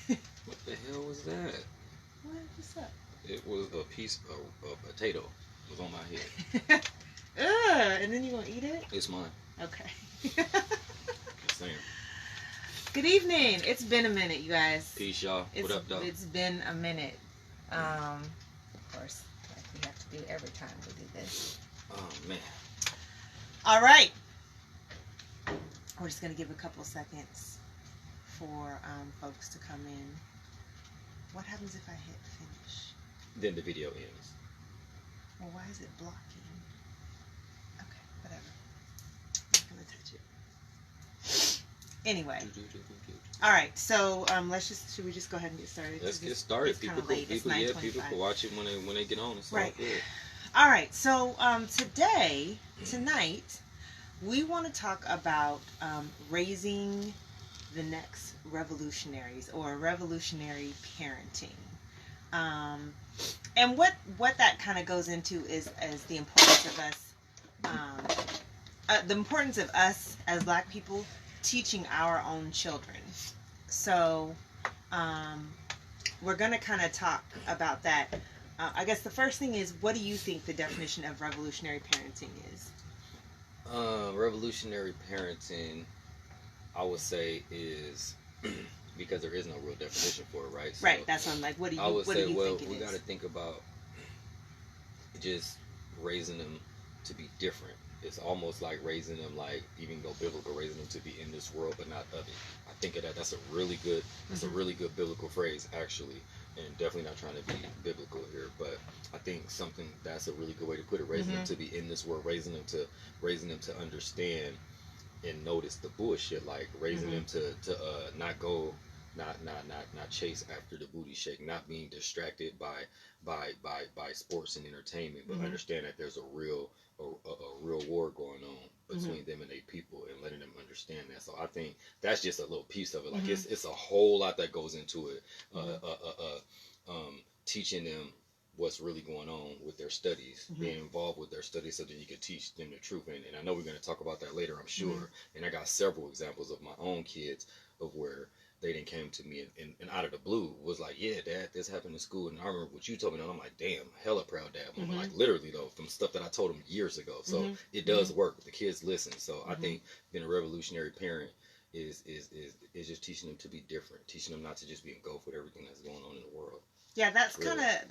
What the hell was that? What's up? It was a piece of a potato. It was on my head. Ugh, and then you gonna eat it? It's mine. Okay. Just saying. Good evening. It's been a minute, you guys. Peace, y'all. What up, though? It's been a minute. Of course, like we have to do every time we do this. Oh, man. All right. We're just gonna give a couple seconds for folks to come in. What happens if I hit finish? Then the video ends. Well, why is it blocking? Okay, whatever. I'm not gonna touch it. Anyway. All right, so should we just go ahead and get started? Let's get started. People can watch it when they get on. It's right. All good. All right, so tonight, we want to talk about raising the next revolutionaries, or revolutionary parenting. And what that kind of goes into is the importance of us as Black people teaching our own children. So we're going to kind of talk about that. I guess the first thing is, what do you think the definition of revolutionary parenting is? Revolutionary parenting, I would say, is because there is no real definition for it, right? So right. That's what I'm like. What do you think it we is? got to think about just raising them to be different. It's almost like raising them, like, even go biblical, raising them to be in this world but not of it. I think of that. That's a really good biblical phrase, actually, and definitely not trying to be biblical here, but I think that's a really good way to put it. Raising them to be in this world, raising them to understand and notice the bullshit, like raising them to not go, not chase after the booty shake, not being distracted by sports and entertainment, but understand that there's a real war going on between them and their people, and letting them understand that. So I think that's just a little piece of it. Like it's a whole lot that goes into it. Teaching them what's really going on with their studies, being involved with their studies, so that you can teach them the truth. And I know we're going to talk about that later, I'm sure. And I got several examples of my own kids of where they didn't came to me and out of the blue was like, yeah, Dad, this happened in school. And I remember what you told me, and I'm like, damn, hella proud Dad. Like, literally, though, from stuff that I told them years ago. So it does work. The kids listen. So I think being a revolutionary parent is just teaching them to be different, teaching them not to just be engulfed with everything that's going on in the world. Yeah, that's really kind of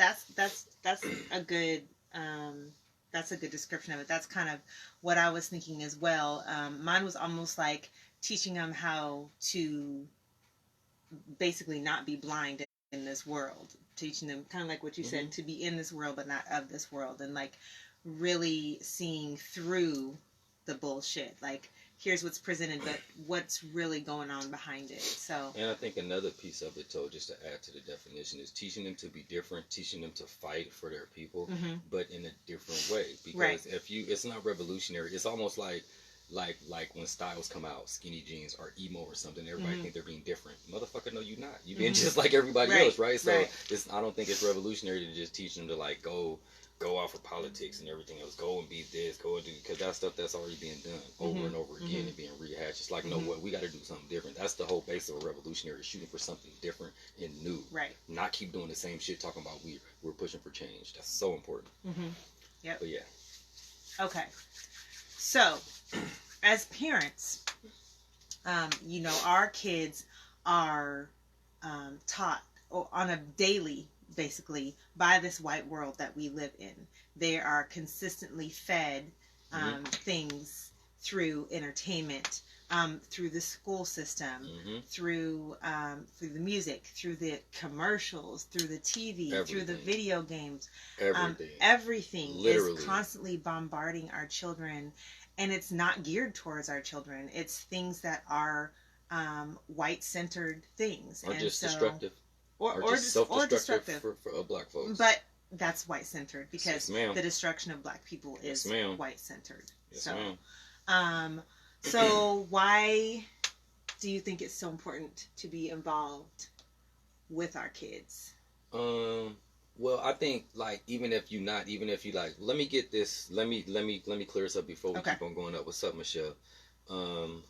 that's a good description of it. That's kind of what I was thinking as well. Mine was almost like teaching them how to basically not be blind in this world, teaching them kind of like what you said, to be in this world but not of this world, and like really seeing through the bullshit. Like, here's what's presented, but what's really going on behind it. So, and I think another piece of it, too, just to add to the definition, is teaching them to be different, teaching them to fight for their people, but in a different way. Because it's not revolutionary. It's almost like when styles come out, skinny jeans or emo or something, everybody think they're being different. Motherfucker, no, you're not. You've been just like everybody else, right? So I don't think it's revolutionary to just teach them to like go out for politics and everything else, go and be this, go and do, because that stuff that's already being done over and over again and being rehashed. It's like, no, what, we got to do something different. That's the whole base of a revolutionary, shooting for something different and new. Right. Not keep doing the same shit, talking about we're pushing for change. That's so important. Yep. But yeah. Okay. So, as parents, our kids are taught on a daily, basically, by this white world that we live in. They are consistently fed things through entertainment, through the school system, through the music, through the commercials, through the TV, through the video games. Everything is constantly bombarding our children, and it's not geared towards our children. It's things that are white-centered things. Or just destructive. Or just self-destructive for Black folks. But that's white-centered, because the destruction of Black people is white-centered. So why do you think it's so important to be involved with our kids? Well, I think, like, even if you like, let me get this, let me clear this up before we keep on going up. What's up, Michelle? When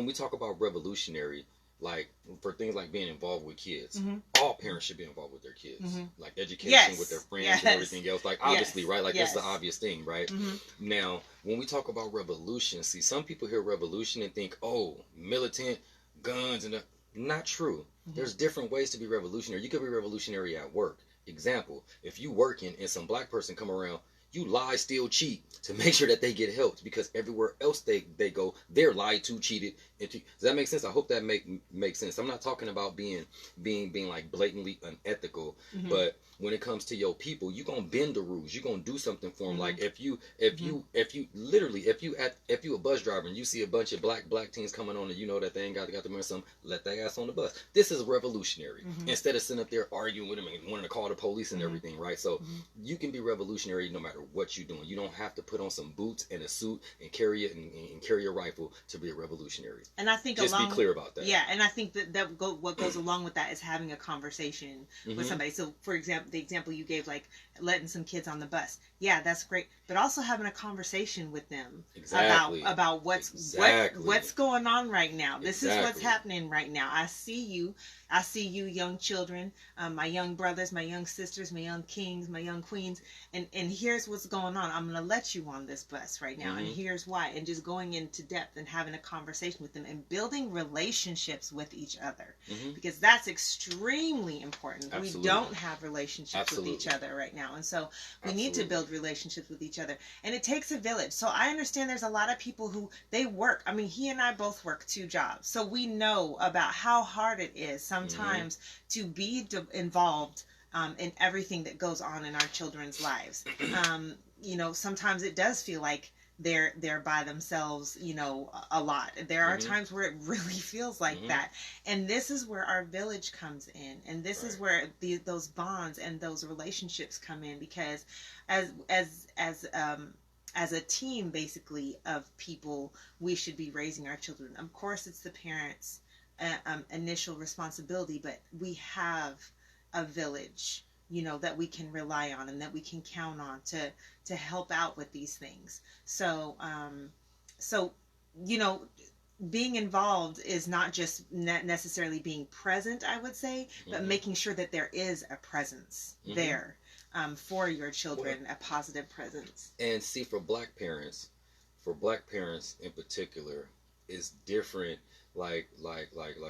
we talk about revolutionary, like for things like being involved with kids. Mm-hmm. All parents should be involved with their kids, Mm-hmm. like education Yes. with their friends Yes. and everything else. Like obviously, Yes. right? Like Yes. that's the obvious thing, right? Mm-hmm. Now, when we talk about revolution, see, some people hear revolution and think, oh, militant, guns, and not true. Mm-hmm. There's different ways to be revolutionary. You could be revolutionary at work. Example: if you working and some black person come around, you lie, steal, cheat to make sure that they get helped, because everywhere else they go, they're lied to, cheated. Does that make sense? I hope that makes sense. I'm not talking about being like blatantly unethical, Mm-hmm. but when it comes to your people, you gonna bend the rules. You gonna do something for them. Mm-hmm. Like if you literally if you a bus driver and you see a bunch of black teens coming on and you know that they ain't got them or something, let that ass on the bus. This is revolutionary. Mm-hmm. Instead of sitting up there arguing with them and wanting to call the police and Mm-hmm. everything, right? So Mm-hmm. you can be revolutionary no matter what you're doing. You don't have to put on some boots and a suit and carry it and carry a rifle to be a revolutionary. And I think just be clear about that. Yeah, and I think what goes along with that is having a conversation Mm-hmm. with somebody. So, for example, the example you gave, like letting some kids on the bus. Yeah, that's great. But also having a conversation with them Exactly. about what's going on right now. This is what's happening right now. I see you, young children, my young brothers, my young sisters, my young kings, my young queens, and here's what's going on. I'm gonna let you on this bus right now, Mm-hmm. and here's why. And just going into depth and having a conversation with them and building relationships with each other, Mm-hmm. because that's extremely important. Absolutely. We don't have relationships Absolutely. with each other right now, and so we Absolutely. need to build relationships with each other, and it takes a village. So I understand there's a lot of people who they work. I mean, he and I both work 2 jobs, so we know about how hard it is sometimes mm-hmm. to be involved in everything that goes on in our children's lives. Sometimes it does feel like they're by themselves, a lot. There are mm-hmm. times where it really feels like mm-hmm. that. And this is where our village comes in. And this right. is where those bonds and those relationships come in, because as a team, basically, of people, we should be raising our children. Of course, it's the parents' initial responsibility, but we have a village, that we can rely on and that we can count on to help out with these things. So being involved is not just necessarily being present, I would say, but mm-hmm. making sure that there is a presence mm-hmm. there for your children, a positive presence. And see, for black parents in particular, is different. Like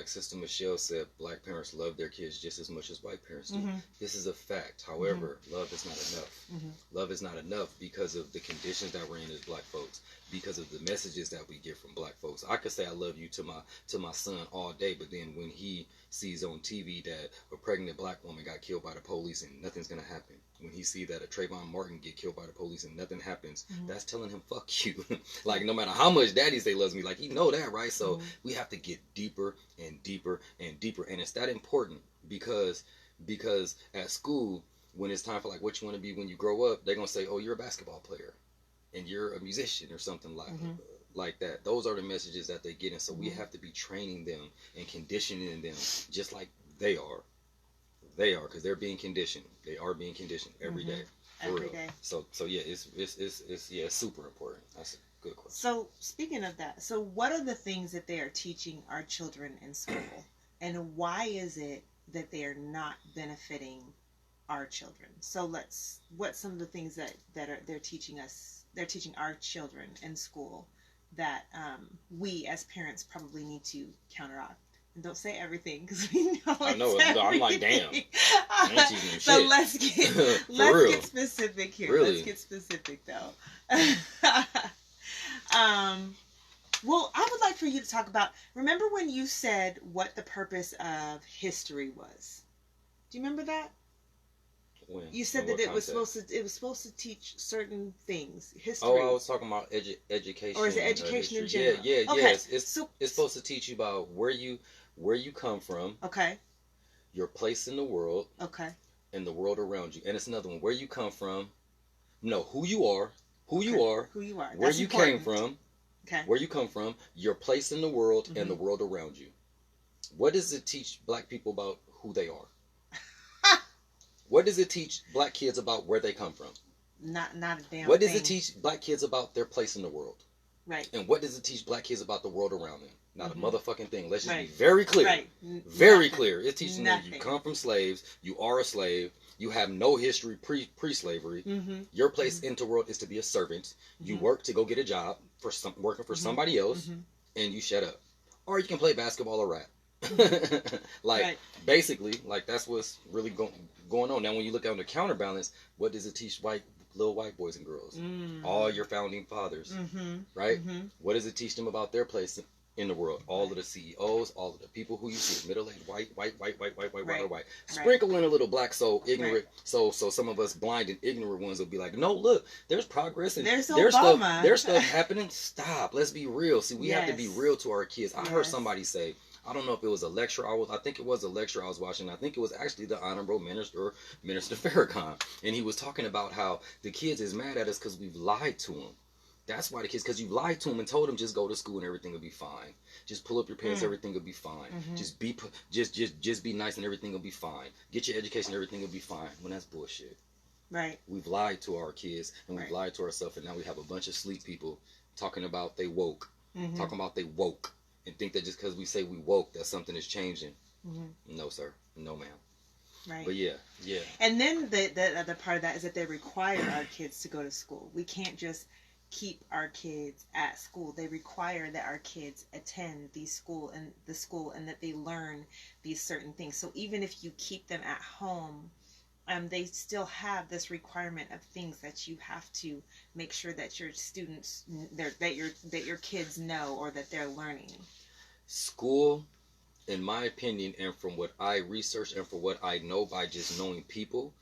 Sister Michelle said, black parents love their kids just as much as white parents do. Mm-hmm. This is a fact. However, mm-hmm. love is not enough. Mm-hmm. Love is not enough because of the conditions that we're in as black folks, because of the messages that we get from black folks. I could say I love you to my son all day, but then when he sees on TV that a pregnant black woman got killed by the police and nothing's gonna happen, when he see that a Trayvon Martin get killed by the police and nothing happens, mm-hmm. that's telling him fuck you. Like, no matter how much daddy say loves me, like, he know that, right? So mm-hmm. we have to get deeper and deeper and deeper, and it's that important because at school, when it's time for like what you want to be when you grow up, they're gonna say, oh, you're a basketball player and you're a musician or something like that. Those are the messages that they get, and so mm-hmm. we have to be training them and conditioning them just like they are, because they're being conditioned. They are being conditioned every mm-hmm. day, for every real. Day. So yeah, it's super important. That's a good question. So speaking of that, so what are the things that they are teaching our children in school, and why is it that they are not benefiting our children? So what's some of the things that they're teaching us? They're teaching our children in school that we as parents probably need to counteract. And don't say everything, because we know I know. Everything. I'm like, damn. So let's get specific here. Really? Let's get specific though. Well, I would like for you to talk about. Remember when you said what the purpose of history was? Do you remember that? When? You said that it was supposed to teach certain things. History. Oh, I was talking about education. Or is it education in general? Yeah. Okay. It's supposed to teach you about where you come from. Okay. Your place in the world. Okay. And the world around you. And it's another one. Where you come from. No, who you are. Where That's you important. came from. Okay. Where you come from. Your place in the world mm-hmm. and the world around you. What does it teach black people about who they are? What does it teach black kids about where they come from? Not a damn What does thing. it teach black kids about their place in the world? Right. And what does it teach black kids about the world around them? Not Mm-hmm. a motherfucking thing. Let's just Right. be very clear. Right. Very Nothing. clear. It's teaching them you Nothing. come from slaves, you are a slave, you have no history pre-slavery. Mm-hmm. Your place into the world is to be a servant. You Mm-hmm. work to go get a job for working for Mm-hmm. somebody else, Mm-hmm. and you shut up. Or you can play basketball or rap. Like, Right. basically, like, that's what's really going on. Now, when you look on the counterbalance, what does it teach little white boys and girls? Mm. All your founding fathers, Mm-hmm. right? Mm-hmm. What does it teach them about their place in the world? All of the CEOs, all of the people who you see, middle-aged, white, Right. white. Sprinkle in a little black, so ignorant, Right. so some of us blind and ignorant ones will be like, no, look, there's progress and There's stuff, Obama. there's stuff happening. Stop. Let's be real. See, we have to be Yes. real to our kids. I heard Yes. somebody say, I don't know if it was a lecture I think it was a lecture I was watching. I think it was actually the Honorable Minister Farrakhan, and he was talking about how the kids is mad at us because we've lied to them. That's why the kids, because you lied to them and told them just go to school and everything will be fine. Just pull up your pants, everything will be fine. Mm-hmm. Just be nice and everything will be fine. Get your education, everything will be fine. When that's bullshit. Right. We've lied to our kids and we've Right. lied to ourselves, and now we have a bunch of sleep people talking about they woke, Mm-hmm. talking about they woke, and think that just because we say we woke that something is changing. Mm-hmm. No, sir. No, ma'am. Right. But yeah. And then the other part of that is that they require our kids to go to school. We can't just keep our kids at school. They require that our kids attend the school and that they learn these certain things. So even if you keep them at home, they still have this requirement of things that you have to make sure that your students, that your kids know, or that they're learning. School, in my opinion, and from what I researched and from what I know by just knowing people,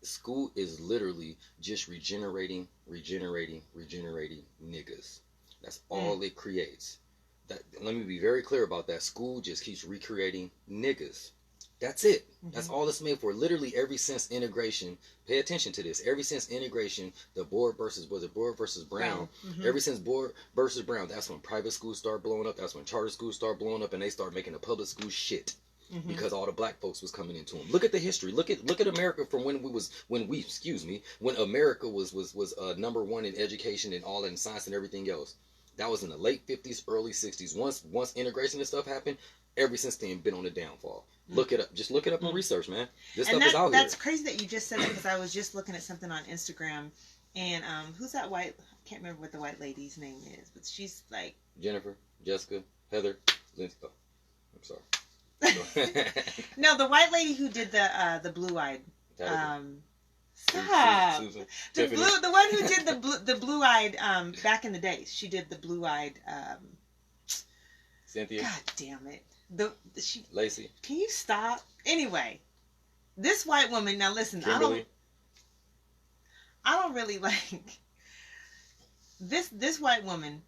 school is literally just regenerating niggas. That's all it creates. Let me be very clear about that. School just keeps recreating niggas. That's it. Mm-hmm. That's all it's made for. Literally, ever since integration, pay attention to this. Ever since integration, the Board versus Brown. Mm-hmm. Ever since Board versus Brown, that's when private schools start blowing up. That's when charter schools start blowing up, and they start making the public schools shit. Mm-hmm. Because all the black folks was coming into them. Look at the history. Look at America from when America was number one in education and all in science and everything else. That was in the late 50s, early 60s. Once integration and stuff happened, ever since then been on the downfall. Look it up. Just look it up and research, man. This stuff is out here. That's crazy that you just said that, because I was just looking at something on Instagram, and who's that white? I can't remember what the white lady's name is, but she's like Jennifer, Jessica, Heather, Lindsay. Oh, I'm sorry. No, the white lady who did the blue-eyed. Stop. Susan, the one who did the blue-eyed back in the day. She did the blue-eyed. Cynthia. God damn it. Lacey. Can you stop? Anyway, this white woman. Now listen, Kimberly. I don't really like this white woman.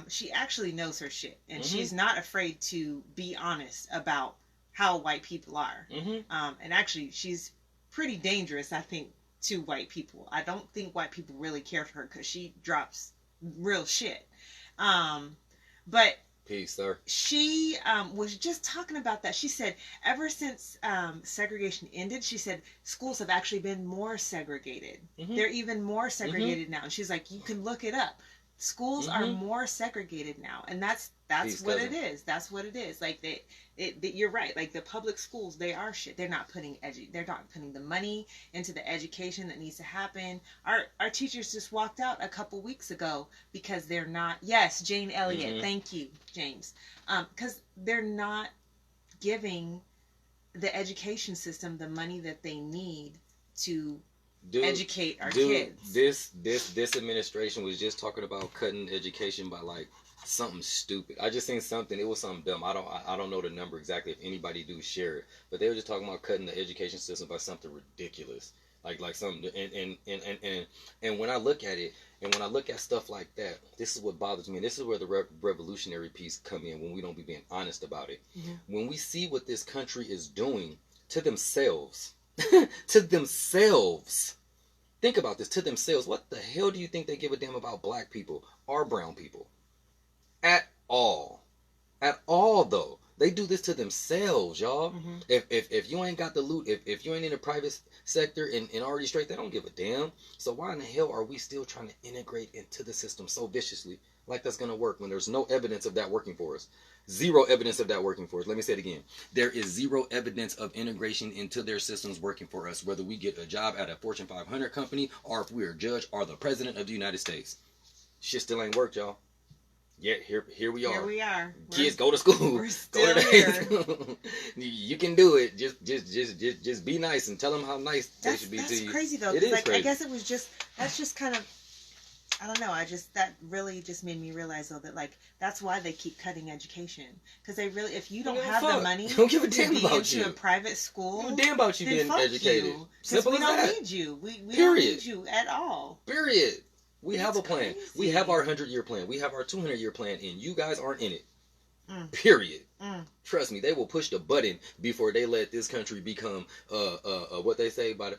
She actually knows her shit, and she's not afraid to be honest about how white people are. And actually, she's pretty dangerous, I think, to white people. I don't think white people really care for her because she drops real shit. But peace, sir. She was just talking about that. She said ever since segregation ended, she said schools have actually been more segregated. They're even more segregated now. And she's like, you can look it up. Schools are more segregated now, and that's Peace, what cousin. it is. That's what it is. Like you're right. Like the public schools, they are shit. They're not putting the money into the education that needs to happen. Our teachers just walked out a couple weeks ago because they're not. Yes, Jane Elliott. Thank you, James. Because they're not giving the education system the money that they need to educate our kids. This administration was just talking about cutting education by like something stupid. I just seen something. It was something dumb. I don't know the number exactly. If anybody do share it, but they were just talking about cutting the education system by something ridiculous. Like something. And when I look at it, and when I look at stuff like that, this is what bothers me. And this is where the revolutionary piece come in, when we don't be being honest about it. When we see what this country is doing to themselves. To themselves. Think about this. To themselves. What the hell do you think they give a damn about black people or brown people? At all. At all, though. They do this to themselves, y'all. If you ain't got the loot, if you ain't in the private sector and already straight, they don't give a damn. So why in the hell are we still trying to integrate into the system so viciously? like that's gonna work when there's no evidence of that working for us. Zero evidence of that working for us. Let me say it again. There is zero evidence of integration into their systems working for us, whether we get a job at a Fortune 500 company or if we're a judge or the president of the United States. Shit still ain't worked, y'all. Yeah, here we are. Here we are. Kids, go to school. We're still go to here. school. You can do it. Just be nice and tell them how nice they should be to you. That's crazy though. It is like, crazy. I guess it was that's just kind of, I don't know. That really just made me realize though that like that's why they keep cutting education, because they really, if you don't have the money don't give a to damn be about into you. a private school, Don't give a damn about you then being fuck educated. you, Simple we as don't that. need you. We don't Period. need you at all. Period. We have It's a plan. crazy. We have our 100-year plan. We have our 200-year plan, and you guys aren't in it. Period. Trust me, they will push the button before they let this country become what they say about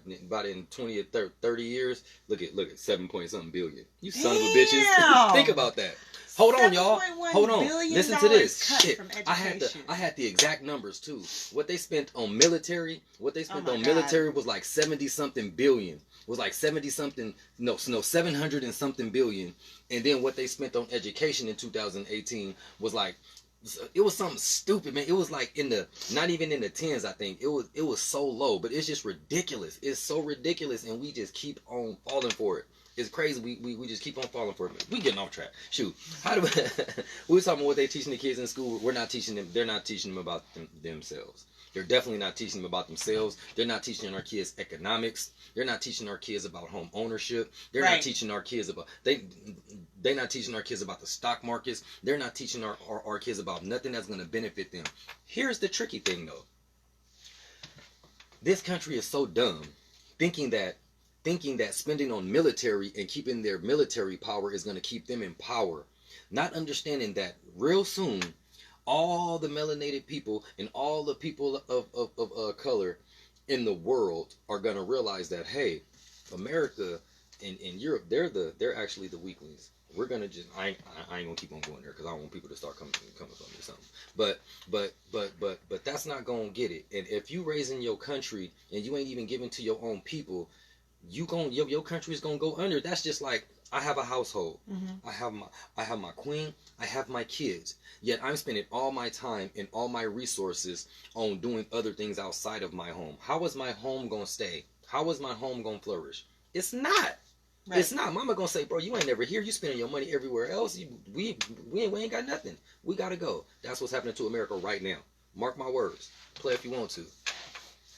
in 20 or 30 years. Look at 7 point something billion. You son of a bitches. Think about that. Hold on, y'all. Hold on. Listen to this. Shit. I had the exact numbers too. What they spent on military, military was like 70 something billion. Was like 70 something, no, 700 and something billion. And then what they spent on education in 2018 was like, it was something stupid, man. It was like not even in the tens, I think. It was so low, but it's just ridiculous. It's so ridiculous, and we just keep on falling for it. It's crazy. We just keep on falling for it. We getting off track. Shoot. How do we were talking about what they teaching the kids in school? We're not teaching them. They're not teaching them about themselves. They're definitely not teaching them about themselves. They're not teaching our kids economics. They're not teaching our kids about home ownership. They're not teaching our kids about they're not teaching our kids about the stock markets. They're not teaching our kids about nothing that's going to benefit them. Here's the tricky thing though. This country is so dumb, thinking that spending on military and keeping their military power is going to keep them in power, not understanding that real soon all the melanated people and all the people of color in the world are going to realize that, hey, America and Europe, they're actually the weaklings. We're gonna just I ain't gonna keep on going there because I don't want people to start coming from me or something. But that's not gonna get it. And if you raising your country and you ain't even giving to your own people, your country's gonna go under. That's just like, I have a household. I have my queen. I have my kids. Yet I'm spending all my time and all my resources on doing other things outside of my home. How is my home gonna stay? How is my home gonna flourish? It's not. Right. It's not. Mama gonna say, bro, you ain't never here. You spending your money everywhere else. We ain't got nothing. We gotta go. That's what's happening to America right now. Mark my words. Play if you want to.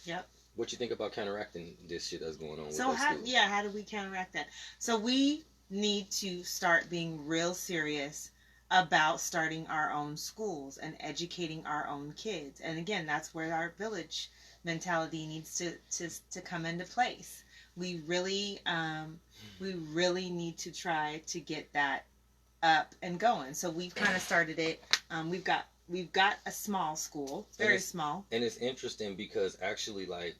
Yep. What you think about counteracting this shit that's going on? So how do we counteract that? So we need to start being real serious about starting our own schools and educating our own kids. And again, that's where our village mentality needs to come into place. We really need to try to get that up and going. So we've kind of started it. We've got a small school, very small. And it's interesting because actually, like,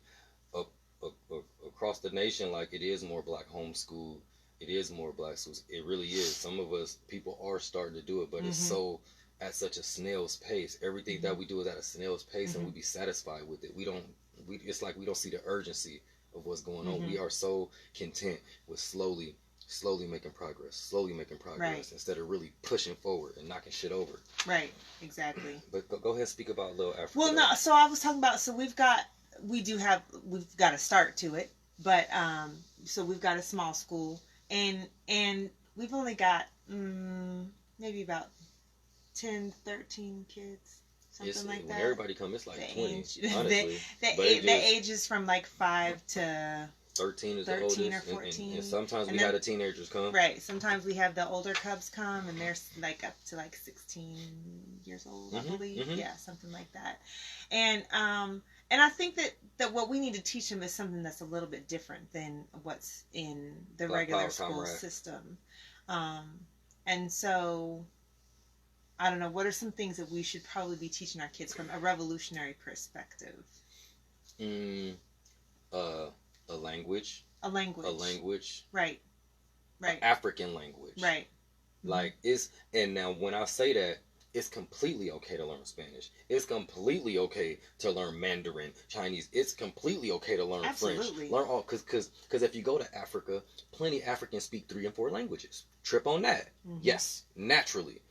across the nation, like, it is more black homeschool. It is more black schools. It really is. Some of us, people are starting to do it, but it's so at such a snail's pace. Everything that we do is at a snail's pace, and we be satisfied with it. It's like we don't see the urgency of what's going on. We are so content with slowly making progress, right, instead of really pushing forward and knocking shit over. Right, exactly. But go ahead and speak about Little Africa. Well, no, so I was talking about, so we've got a start to it, but so we've got a small school, and we've only got maybe about 10, 13 kids. Something like that. When everybody comes, it's like 20. Honestly, the age is from like 5 to 13 is the oldest, or 14. And sometimes we have the teenagers come. Right. Sometimes we have the older cubs come, and they're like up to like 16 years old, I believe. Yeah, something like that. And I think that what we need to teach them is something that's a little bit different than what's in the regular school system. And so, I don't know, what are some things that we should probably be teaching our kids from a revolutionary perspective? A language. Right. African language. Right. Like, and now when I say that, it's completely okay to learn Spanish. It's completely okay to learn Mandarin, Chinese. It's completely okay to learn French. Learn all, because if you go to Africa, plenty of Africans speak 3 and 4 languages. trip on that. Mm-hmm. Yes, naturally,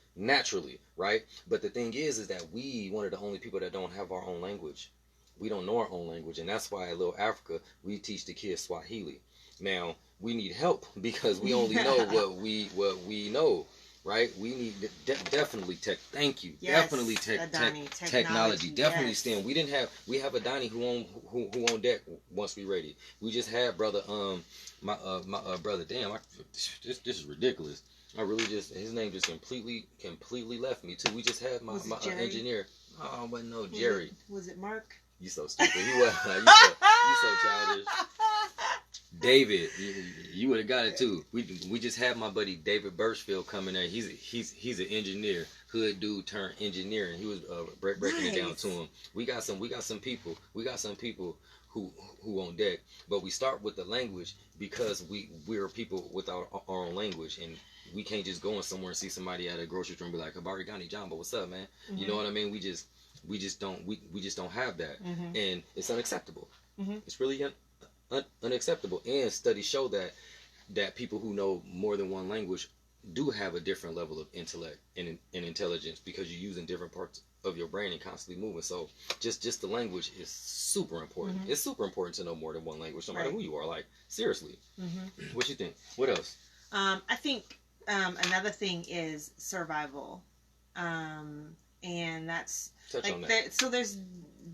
right? But the thing is that we one of the only people that don't have our own language. We don't know our own language, and that's why at Little Africa we teach the kids Swahili. Now we need help because we only know what we know, right? We need definitely tech. Thank you. Yes, definitely Adani, technology. Definitely yes. STEM. We have Adani who on deck once we ready. We just had brother my brother. Damn, this is ridiculous. I really just his name just completely left me too. We just had my engineer. Oh, but no, Jerry. Was it Mark? You so stupid. He was. You so childish. David, you would have got it too. We just had my buddy David Birchfield coming there. He's an engineer, hood dude turned engineer, and he was breaking it down to him. We got some people who on deck, but we start with the language because we're people without our own language, and we can't just go in somewhere and see somebody at a grocery store and be like, Habari Gani Jamba, what's up, man? Mm-hmm. You know what I mean? We just don't have that, mm-hmm. and it's unacceptable. Mm-hmm. It's really unacceptable. And studies show that people who know more than one language do have a different level of intellect and intelligence because you're using different parts of your brain and constantly moving. So just the language is super important. Mm-hmm. It's super important to know more than one language, no matter who you are. Like, seriously. Mm-hmm. What you think? What else? I think another thing is survival. And that's touch on that. So there's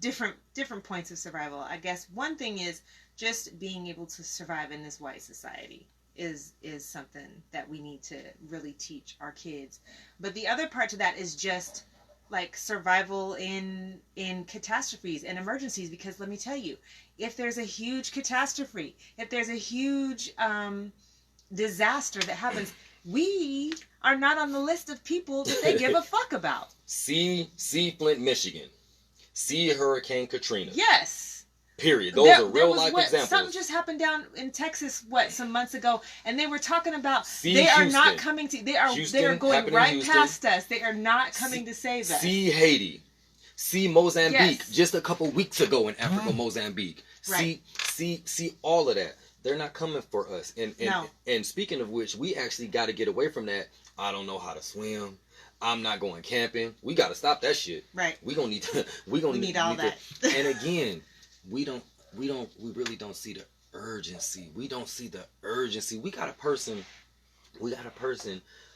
different points of survival. I guess one thing is just being able to survive in this white society is something that we need to really teach our kids. But the other part to that is just like survival in catastrophes and emergencies, because let me tell you, if there's a huge catastrophe, if there's a huge disaster that happens, we are not on the list of people that they give a fuck about. See Flint, Michigan. See Hurricane Katrina. Yes. Period. Those are real life examples. Something just happened down in Texas some months ago, and they were talking about they are not coming to. They are going right past us. They are not coming to save us. See Haiti. See Mozambique. Yes. Just a couple weeks ago in Africa, Mozambique. Right. See all of that. They're not coming for us. And speaking of which, we actually got to get away from that. I don't know how to swim. I'm not going camping. We got to stop that shit. Right. We need all that. And again, we really don't see the urgency. We don't see the urgency. We got a person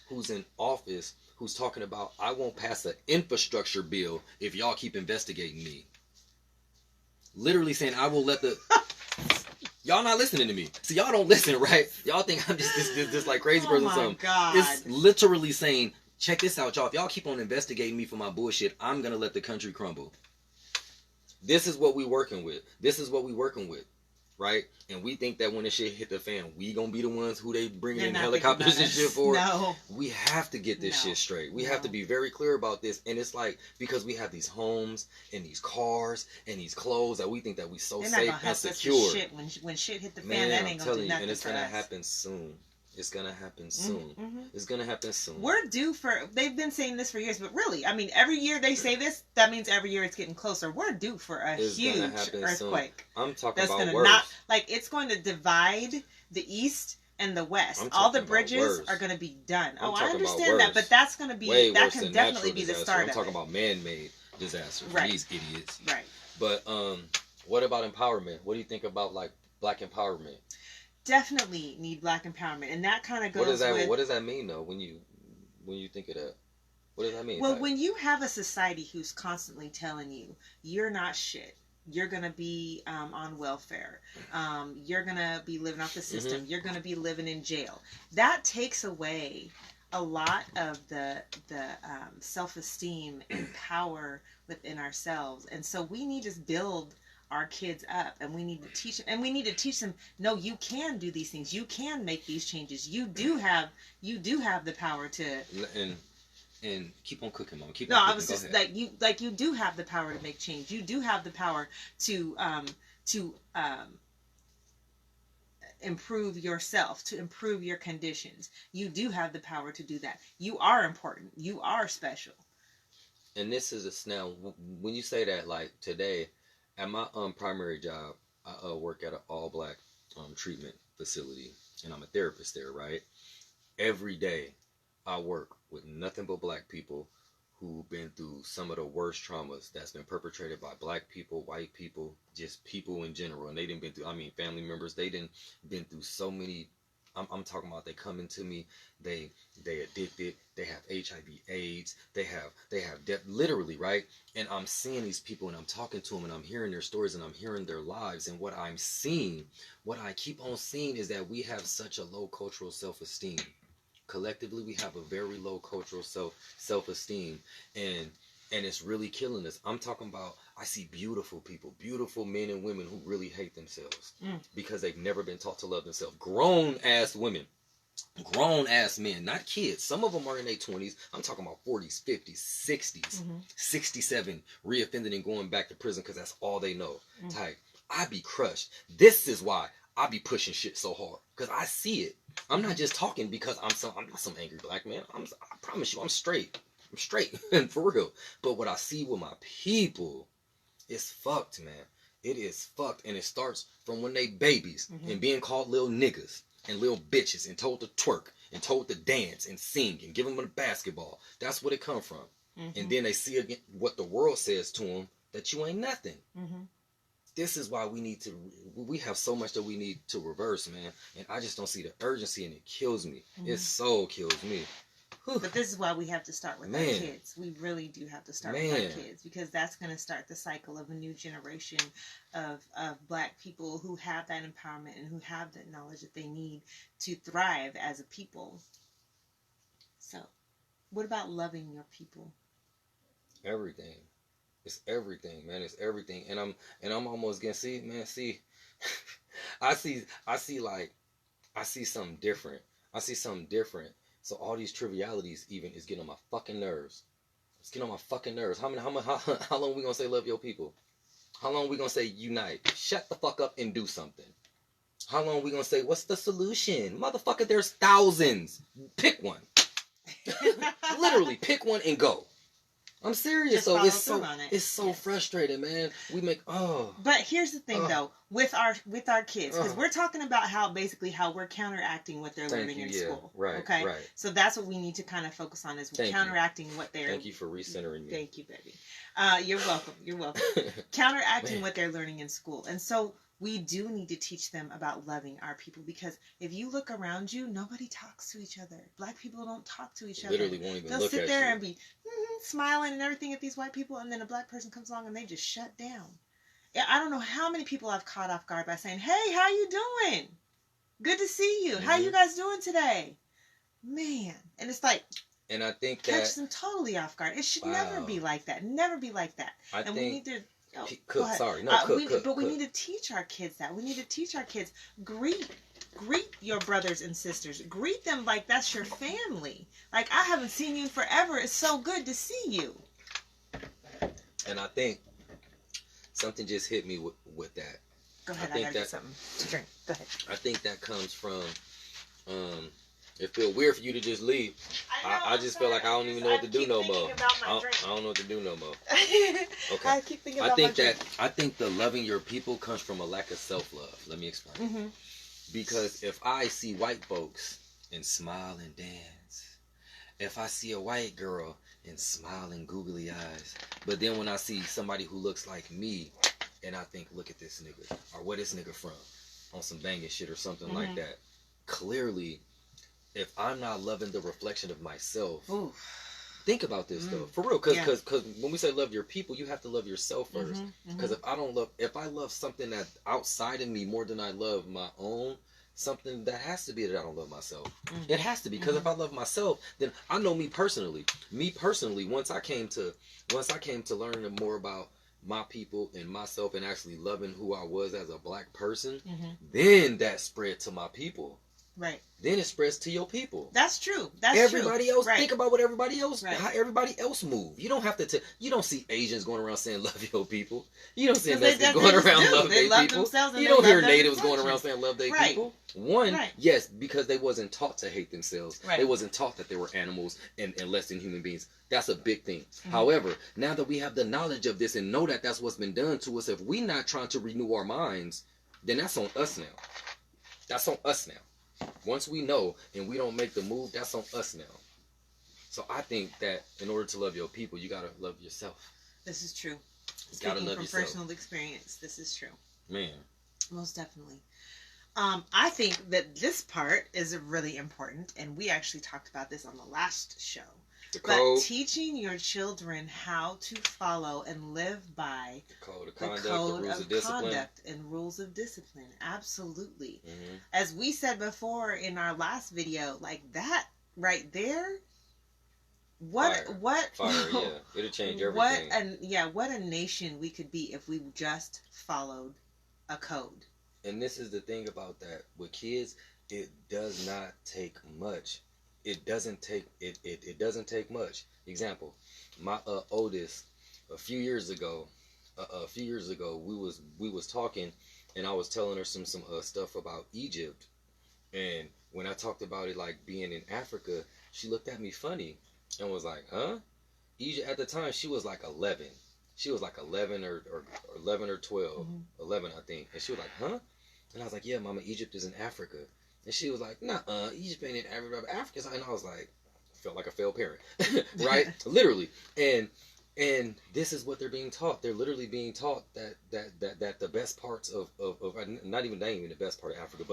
who's in office who's talking about, I won't pass an infrastructure bill if y'all keep investigating me. Literally saying, I will let the y'all not listening to me. So y'all don't listen, right? Y'all think I'm just this like crazy person or something. God. It's literally saying, check this out, y'all. If y'all keep on investigating me for my bullshit, I'm gonna let the country crumble. This is what we working with. Right? And we think that when the shit hit the fan, we gonna be the ones who they bring in helicopters and shit for. No. We have to get this shit straight. We have to be very clear about this. And it's like, because we have these homes and these cars and these clothes that we think that we so safe and secure. Shit. When shit hit the fan, that ain't gonna do nothing. And it's gonna happen soon. It's gonna happen soon. Mm-hmm. It's gonna happen soon. We're due for. They've been saying this for years, but really, I mean, every year they say this. That means every year it's getting closer. We're due for a huge earthquake. Soon. I'm talking that's about gonna worse. It's going to divide the east and the west. All the bridges are going to be done. I understand that, but that's going to be that can definitely be the start. I'm talking about man-made disasters. Right. These idiots. Right. But what about empowerment? What do you think about like black empowerment? Definitely need black empowerment, and that kind of goes. What does that mean though? When you think of that, what does that mean? Well, when you have a society who's constantly telling you you're not shit, you're gonna be on welfare, you're gonna be living off the system, mm-hmm. you're gonna be living in jail. That takes away a lot of the self-esteem and power within ourselves, and so we need to build our kids up, and we need to teach them, no, you can do these things, you can make these changes, you do have the power to and keep on cooking, Mom. I was just you do have the power to make change, you do have the power to improve yourself, to improve your conditions. You do have the power to do that. You are important, you are special. And this is now when you say that, like today at my primary job, I work at an all-black treatment facility, and I'm a therapist there, right? Every day, I work with nothing but black people who've been through some of the worst traumas that's been perpetrated by black people, white people, just people in general. And they didn't been through, I mean, family members, they didn't been through so many. I'm talking about they come into me, they addicted, they have HIV, AIDS, they have death, literally, right? And I'm seeing these people and I'm talking to them and I'm hearing their stories and I'm hearing their lives. And what I'm seeing, what I keep on seeing is that we have such a low cultural self-esteem. Collectively, we have a very low cultural self-esteem, and it's really killing us. I'm talking about, I see beautiful people, beautiful men and women who really hate themselves because they've never been taught to love themselves. Grown ass women, grown ass men, not kids. Some of them are in their 20s. I'm talking about 40s, 50s, 60s, 67, reoffending and going back to prison because that's all they know. Type, I be crushed. This is why I be pushing shit so hard, because I see it. I'm not just talking because I'm not some angry black man. I promise you, I'm straight. I'm straight, and for real. But what I see with my people is fucked, man. It is fucked, and it starts from when they babies and being called little niggas and little bitches and told to twerk and told to dance and sing and give them a basketball. That's what it come from. And then they see again what the world says to them, that you ain't nothing. This is why we have so much that we need to reverse, man. And I just don't see the urgency, and it kills me. It so kills me. Whew. But this is why we have to start with our kids. We really do have to start with our kids, because that's going to start the cycle of a new generation of black people who have that empowerment and who have that knowledge that they need to thrive as a people. So, what about loving your people? Everything. It's everything, man. It's everything. And I'm almost getting, see, man, see, I see something different. I see something different. So all these trivialities even is getting on my fucking nerves. It's getting on my fucking nerves. How long we gonna say love your people? How long we gonna say unite? Shut the fuck up and do something. How long we gonna say what's the solution? Motherfucker, there's thousands. Pick one. Literally, pick one and go. I'm serious. So it's so frustrating, man. We make But here's the thing, though, with our kids, because we're talking about how we're counteracting what they're learning in school. Right. Okay. Right. So that's what we need to kind of focus on, is counteracting what they're. Thank you for recentering me. Thank you, baby. You're welcome. You're welcome. Counteracting what they're learning in school, and so we do need to teach them about loving our people, because if you look around you, nobody talks to each other. Black people don't talk to each other. Literally won't even They'll look sit at there you. and be smiling and everything at these white people, and then a black person comes along and they just shut down. Yeah, I don't know how many people I've caught off guard by saying, "Hey, how you doing? Good to see you. How you guys doing today?" Man, and it's like, and I think catch them totally off guard. It should never be like that. Never be like that. We need to. Cook. Sorry, no, cook. We need to teach our kids that. We need to teach our kids, greet your brothers and sisters. Greet them like that's your family. Like, I haven't seen you in forever. It's so good to see you. And I think something just hit me with that. Go ahead. I gotta get something to drink. Go ahead. I think that comes from. It feels weird for you to just leave. I just feel like I don't even know what to do no more. I don't know what to do no more. Okay. I keep thinking about my drink. I think the loving your people comes from a lack of self-love. Let me explain. Because if I see white folks and smile and dance, if I see a white girl and smile and googly eyes, but then when I see somebody who looks like me, and I think, look at this nigga, or where this nigga from, on some banging shit or something like that, clearly, if I'm not loving the reflection of myself, think about this though, for real, because when we say love your people, you have to love yourself first. Because if I love something that outside of me more than I love my own, something that has to be that I don't love myself. It has to be, because if I love myself, then I know me personally. Once I came to learn more about my people and myself and actually loving who I was as a black person, then that spread to my people. Right. Then it spreads to your people. That's true. That's everybody true. else. Right. Think about what everybody else, right. How everybody else move. You don't have to. You don't see Asians going around saying "love your people." You don't see Mexicans going around love their people. You don't hear natives going around saying "love their people." Yes, because they wasn't taught to hate themselves. Right. They wasn't taught that they were animals and less than human beings. That's a big thing. However, now that we have the knowledge of this and know that that's what's been done to us, if we're not trying to renew our minds, then that's on us now. That's on us now. Once we know and we don't make the move, that's on us now. So I think that in order to love your people, you gotta love yourself. This is true. You gotta Speaking love from yourself. personal experience, this is true. Man. Most definitely. I think that this part is really important, and we actually talked about this on the last show. The But code, teaching your children how to follow and live by the code of the conduct, code the rules of of discipline. conduct and rules of discipline. Absolutely. Mm-hmm. As we said before in our last video, like that right there, Fire, what yeah, it'll change everything. what a nation we could be if we just followed a code. And this is the thing about that with kids, it does not take much. It doesn't take it doesn't take much. Example, my oldest, a few years ago, we was talking, and I was telling her some stuff about Egypt, and when I talked about it like being in Africa, she looked at me funny and was like, "Huh?" Egypt at the time, she was like 11. She was like 11 or 11 or 12, 11 I think, and she was like, "Huh?" And I was like, "Yeah, Mama, Egypt is in Africa." And she was like, "Nah, Egypt ain't in Africa. Africa's." And I was like, felt like a failed parent, right? Literally. And this is what they're being taught. They're literally being taught that the best parts of not even the best part of Africa,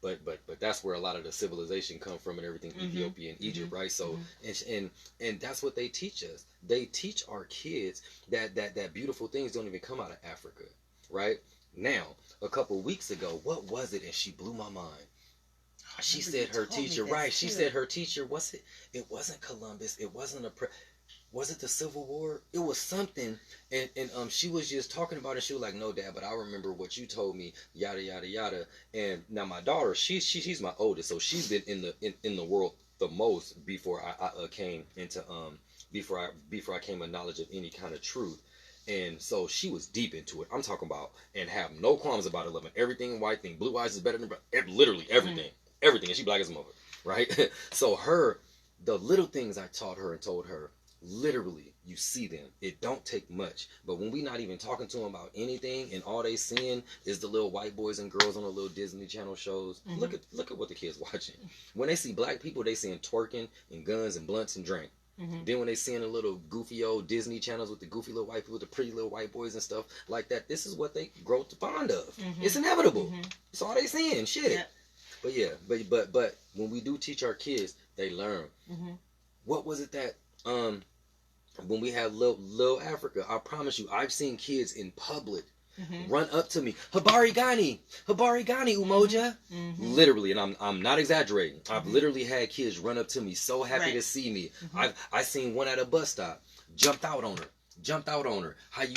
but that's where a lot of the civilization come from and everything, Ethiopia and Egypt, right? So and that's what they teach us. They teach our kids that beautiful things don't even come out of Africa, right? Now, a couple weeks ago, what was it? And she blew my mind. She said her teacher, right? She said her teacher, what's it? It wasn't Columbus. It wasn't was it the Civil War? It was something. And she was just talking about it. She was like, "No, Dad, but I remember what you told me, yada yada yada." And now my daughter, she's my oldest, so she's been in the world the most before I came into before I came a knowledge of any kind of truth. And so she was deep into it. I'm talking about, and have no qualms about it, loving everything white thing. Blue eyes is better than literally everything. Everything. And she black as a mother, right? So the little things I taught her and told her, literally, you see them. It don't take much. But when we not even talking to them about anything, and all they seeing is the little white boys and girls on the little Disney Channel shows, look at what the kids watching. When they see black people, they seeing twerking and guns and blunts and drink. Then when they seeing the little goofy old Disney channels with the goofy little white people, the pretty little white boys and stuff like that, this is what they grow to fond of. It's inevitable. It's all they seeing. Shit. Yep. But yeah, but when we do teach our kids, they learn. What was it that when we had little Africa? I promise you, I've seen kids in public run up to me, Habari Gani, Umoja. Literally, and I'm not exaggerating. I've literally had kids run up to me, so happy to see me. I seen one at a bus stop, jumped out on her. How you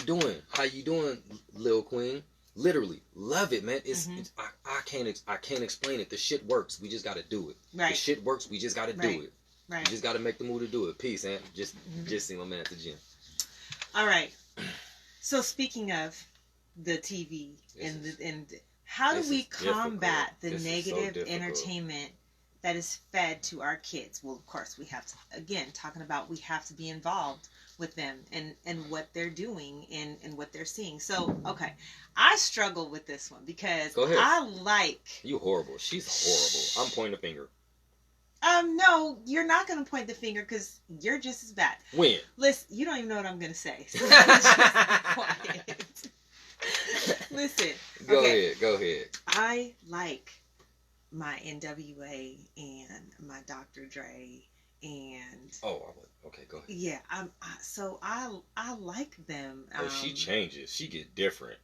doing, Lil Queen? Literally, love it, man. I can't explain it. The shit works. We just gotta do it. Right. The shit works. We just gotta do it. Right. You just gotta make the move to do it. Peace, and just see my man at the gym. All right. So speaking of the TV and how do we combat the negative entertainment that is fed to our kids? Well, of course, we have to, again, talking about we have to be involved with them and what they're doing and what they're seeing. So, okay, I struggle with this one because I like... You horrible. She's horrible. I'm pointing a finger. No, you're not going to point the finger because you're just as bad. When? Listen, you don't even know what I'm going to say. So just quiet. Listen. Go ahead. I like my NWA and my Dr. Dre and... Oh, okay, go ahead. Yeah, I like them. She changes. She get different.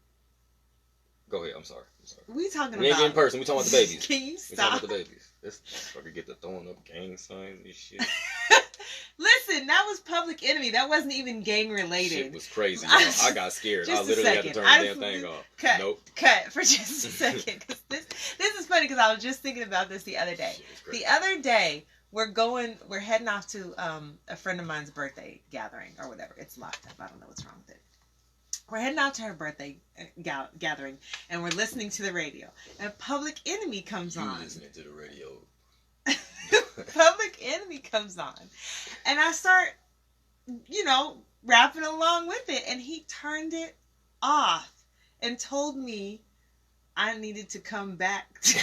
Go ahead. I'm sorry. We ain't in person. We talking about the babies. Can you stop? We talking about the babies. This fucker get to throwing up gang signs and shit. Listen, that was Public Enemy. That wasn't even gang related. Shit was crazy. I got scared. I literally had to turn the damn thing off. Cut for just a second. Cause this is funny because I was just thinking about this the other day. The other day, we're heading off to a friend of mine's birthday gathering or whatever. It's locked up. I don't know what's wrong with it. We're heading out to her birthday gathering, and we're listening to the radio. And Public Enemy comes on. You listening to the radio. Public Enemy comes on. And I start, rapping along with it. And he turned it off and told me I needed to come back to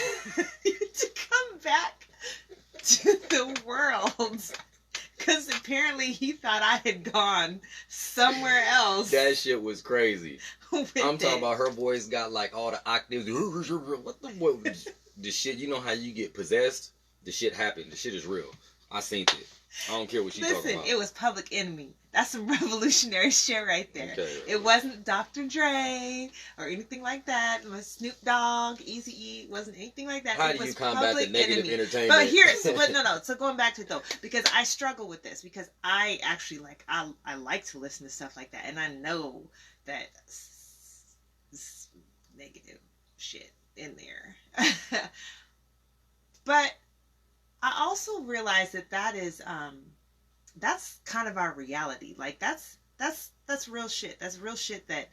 come back to the world. Because apparently he thought I had gone somewhere else. That shit was crazy. I'm talking it. about her voice got like all the octaves. What the shit? You know how you get possessed? The shit happened. The shit is real. I seen it. I don't care what she talking about. Listen, it was Public Enemy. That's some revolutionary shit right there. Okay. It wasn't Dr. Dre or anything like that. It was Snoop Dogg, Eazy-E. It wasn't anything like that. How it do you was combat the negative Enemy. entertainment? But here, but no. So going back to it though, because I struggle with this because I actually I like to listen to stuff like that, and I know that negative shit in there. But I also realize that is that's kind of our reality. Like that's real shit. That's real shit that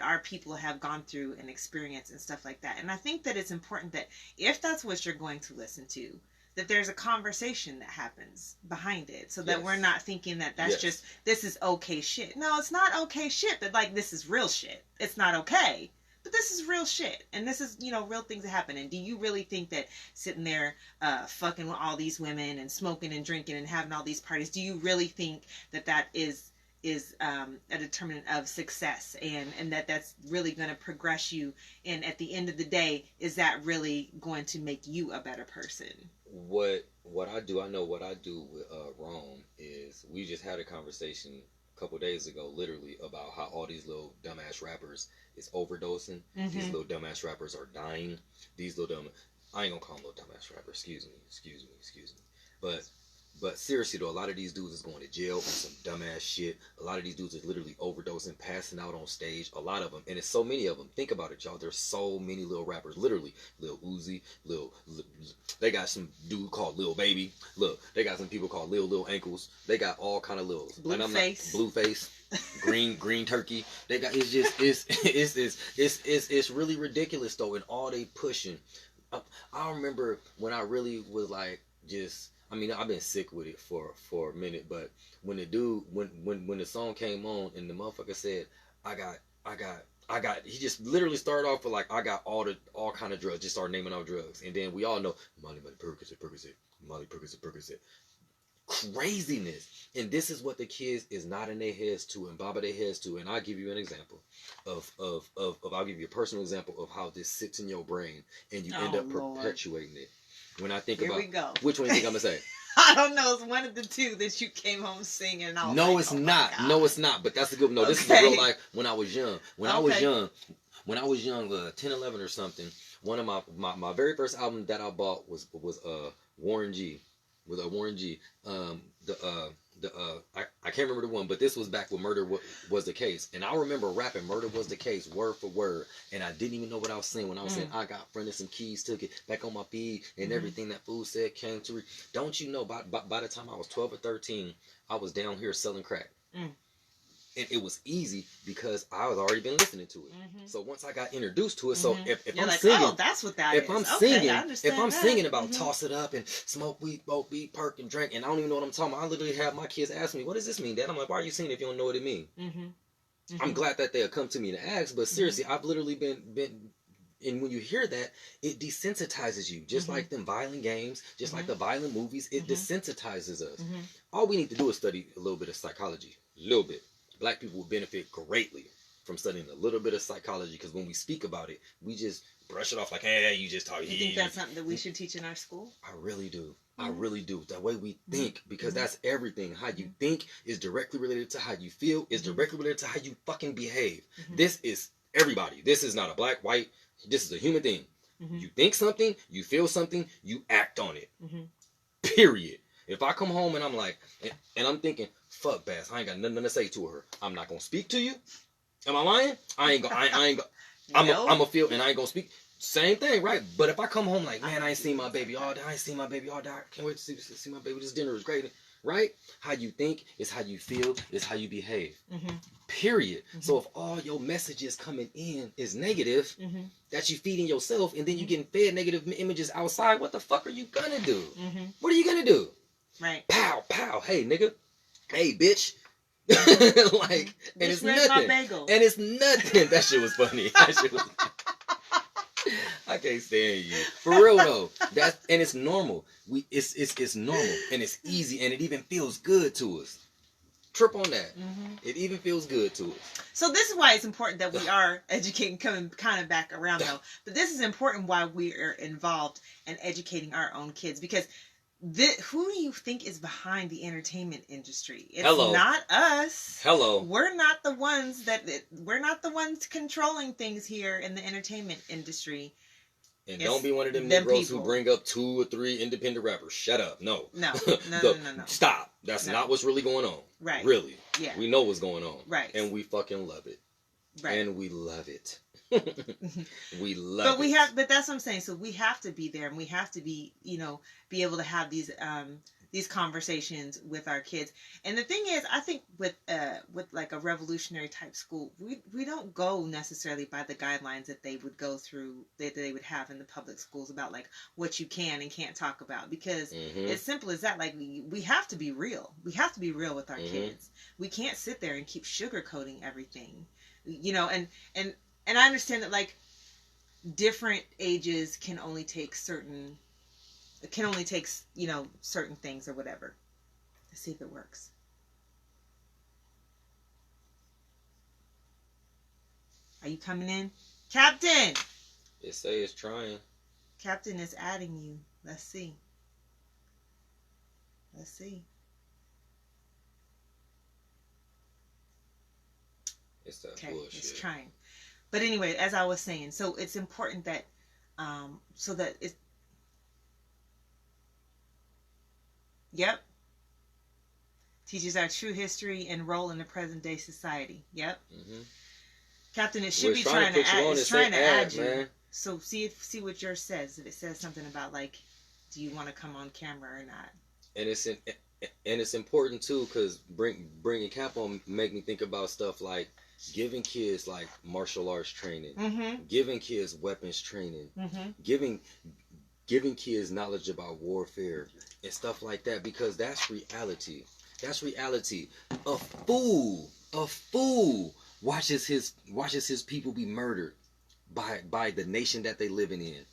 our people have gone through and experienced and stuff like that. And I think that it's important that if that's what you're going to listen to, that there's a conversation that happens behind it, so that we're not thinking that that's just this is okay shit. No, it's not okay shit. But like this is real shit. It's not okay. But this is real shit, and this is, real things that happen. And do you really think that sitting there fucking with all these women and smoking and drinking and having all these parties, do you really think that is a determinant of success, and that's really going to progress you? And at the end of the day, is that really going to make you a better person? What I do, I know what I do with Rome is we just had a conversation a couple days ago, literally, about how all these little dumbass rappers is overdosing. Mm-hmm. These little dumbass rappers are dying. These little I ain't gonna call them little dumbass rappers. Excuse me. But seriously though, a lot of these dudes is going to jail for some dumbass shit. A lot of these dudes is literally overdosing, passing out on stage. A lot of them, and it's so many of them. Think about it, y'all. There's so many little rappers. Literally, Lil Uzi, they got some dude called Lil Baby. Look, they got some people called Lil Ankles. They got all kind of Lils. Blueface, green turkey. They got it's really ridiculous though, and all they pushing. I remember when I really was like just. I mean, I've been sick with it for a minute, but when the dude, when the song came on and the motherfucker said, I got, he just literally started off with like, I got all kind of drugs, just started naming out drugs. And then we all know, Molly, Percocet. Craziness. And this is what the kids is nodding their heads to and bobbing their heads to. And I'll give you an example of I'll give you a personal example of how this sits in your brain and you end up perpetuating it. When I think which one do you think I'm gonna say? I don't know. It's one of the two that you came home singing. And no, it's not. No, it's not. But that's a good. No, this is a real life. When I was young. When I was young, 10, 11 or something. One of my very first album that I bought was Warren G. With Warren G. I can't remember the one, but this was back when Murder was the Case, and I remember rapping "Murder Was the Case" word for word, and I didn't even know what I was saying when I was saying I got fronted some keys, took it back on my feed, and everything that fool said came to. Don't you know? By the time I was 12 or 13, I was down here selling crack. And it was easy because I was already been listening to it. So once I got introduced to it, so if I'm like, singing, that's what that is. If I'm singing about toss it up and smoke weed, perk and drink, and I don't even know what I'm talking about, I literally have my kids ask me, "What does this mean, Dad?" I'm like, "Why are you singing if you don't know what it means?" I'm glad that they'll come to me and ask, but seriously, I've literally been. And when you hear that, it desensitizes you, just like them violent games, just like the violent movies. It desensitizes us. All we need to do is study a little bit of psychology, a little bit. Black people will benefit greatly from studying a little bit of psychology, because when we speak about it, we just brush it off like, "Hey, you just talk." You think that's something that we should teach in our school? I really do. I really do. The way we think, because that's everything. How you think is directly related to how you feel, is directly related to how you fucking behave. This is everybody. This is not a black, white. This is a human thing. You think something, you feel something, you act on it. Period. If I come home and I'm like, and I'm thinking, "Fuck Bass, I ain't got nothing to say to her. I'm not gonna speak to you." Am I lying? I ain't gonna. I'm gonna feel, and I ain't gonna speak. Same thing, right? But if I come home like, "Man, I ain't seen my baby all day. I can't wait to see my baby. This dinner is great." Right? How you think is how you feel, is how you behave. Period. So if all your messages coming in is negative, that you feeding yourself, and then you getting fed negative images outside, what the fuck are you gonna do? What are you gonna do? Right. Pow, pow. Hey, nigga. Hey, bitch. Like, and it's nothing. And it's nothing. That shit was funny. I can't stand you. For real though. And it's normal. It's normal and it's easy and it even feels good to us. Trip on that. Mm-hmm. It even feels good to us. So this is why it's important that we are educating, coming kind of back around though. But this is important why we are involved in educating our own kids, because who do you think is behind the entertainment industry? It's not us. We're not the ones controlling things here in the entertainment industry. And don't be one of them Negroes who bring up 2 or 3 independent rappers. Shut up. No. No. Stop. That's not what's really going on. Right. Really. Yeah. We know what's going on. Right. And we fucking love it. Right. And we love it. We love it. But that's what I'm saying. So we have to be there, and we have to be, be able to have these conversations with our kids. And the thing is, I think with like a revolutionary type school, we don't go necessarily by the guidelines that they would go through, that they would have in the public schools about like what you can and can't talk about, because it's simple as that. Like we have to be real. We have to be real with our kids. We can't sit there and keep sugarcoating everything, and I understand that like different ages can only take certain things or whatever. Let's see if it works. Are you coming in? Captain! It say it's trying. Captain is adding you. Let's see. It's that bullshit. It's trying. But anyway, as I was saying, so it's important that so that it's Yep. Teaches our true history and role in the present day society. Yep. Mm-hmm. Captain, it should be trying to add. It's trying to add you. Man. So see what yours says. If it says something about like, do you want to come on camera or not? And it's important too, because bringing Cap on make me think about stuff like giving kids like martial arts training, giving kids weapons training, giving kids knowledge about warfare and stuff like that, because that's reality. That's reality. A fool watches his people be murdered by the nation that they living in,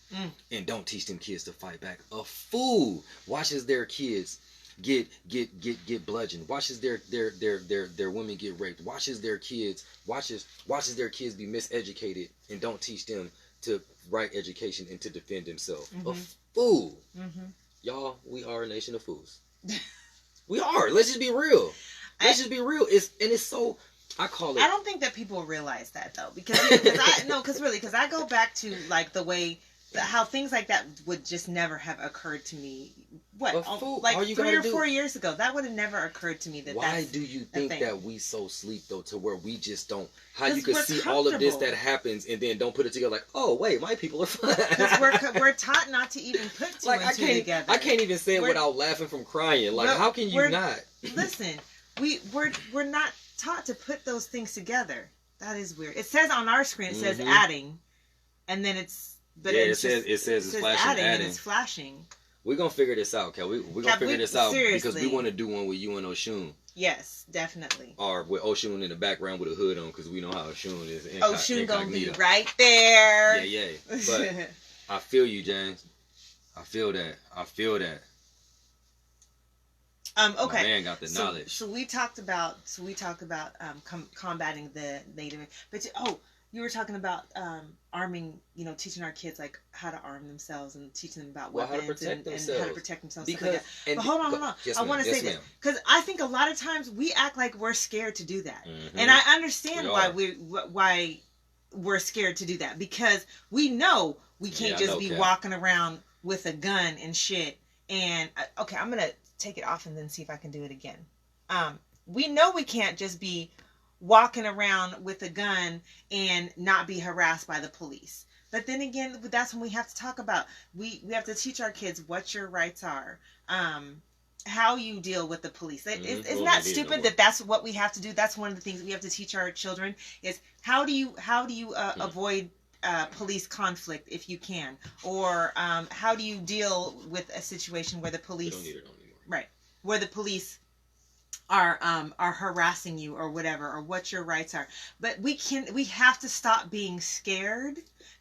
and don't teach them kids to fight back. A fool watches their kids get bludgeoned, watches their women get raped, watches their kids be miseducated, and don't teach them to right education and to defend themselves. A fool. Y'all, we are a nation of fools. We are. Let's just be real. It's so, I call it. I don't think that people realize that though, because I go back to like the way how things like that would just never have occurred to me. Like 3 or 4 years ago, that would have never occurred to me. Why do you think that we so sleep though, to where we just don't? How you can see all of this that happens and then don't put it together? Like, oh wait, my people are fine. Because we're taught not to even put two and two together. I can't even say it without laughing from crying. Like, how can you not? Listen, we're not taught to put those things together. That is weird. It says on our screen, it says adding, and then it's. But yeah, it says it's flashing. Adding. And it's flashing. We're gonna figure this out, Cal. We're gonna figure this out because we want to do one with you and Oshun. Yes, definitely. Or with Oshun in the background with a hood on, because we know how Oshun is. Oshun gonna be right there. Yeah. But I feel you, James. I feel that. Okay. My man got the knowledge. So we talked about combating the native. But you were talking about arming, teaching our kids like how to arm themselves and teaching them about weapons and how to protect themselves. Because, but hold on. Yes, I want to say this because I think a lot of times we act like we're scared to do that, and I understand why we're scared to do that, because we know we can't just be walking around with a gun and shit. And okay, I'm gonna take it off and then see if I can do it again. We know we can't just be walking around with a gun and not be harassed by the police. But then again, that's when we have to talk about, we have to teach our kids what your rights are, how you deal with the police. It's not stupid that that's what we have to do. That's one of the things we have to teach our children is how do you avoid police conflict if you can, or how do you deal with a situation where the police, we don't need it anymore. Right, where the police are harassing you or whatever, or what your rights are. But we have to stop being scared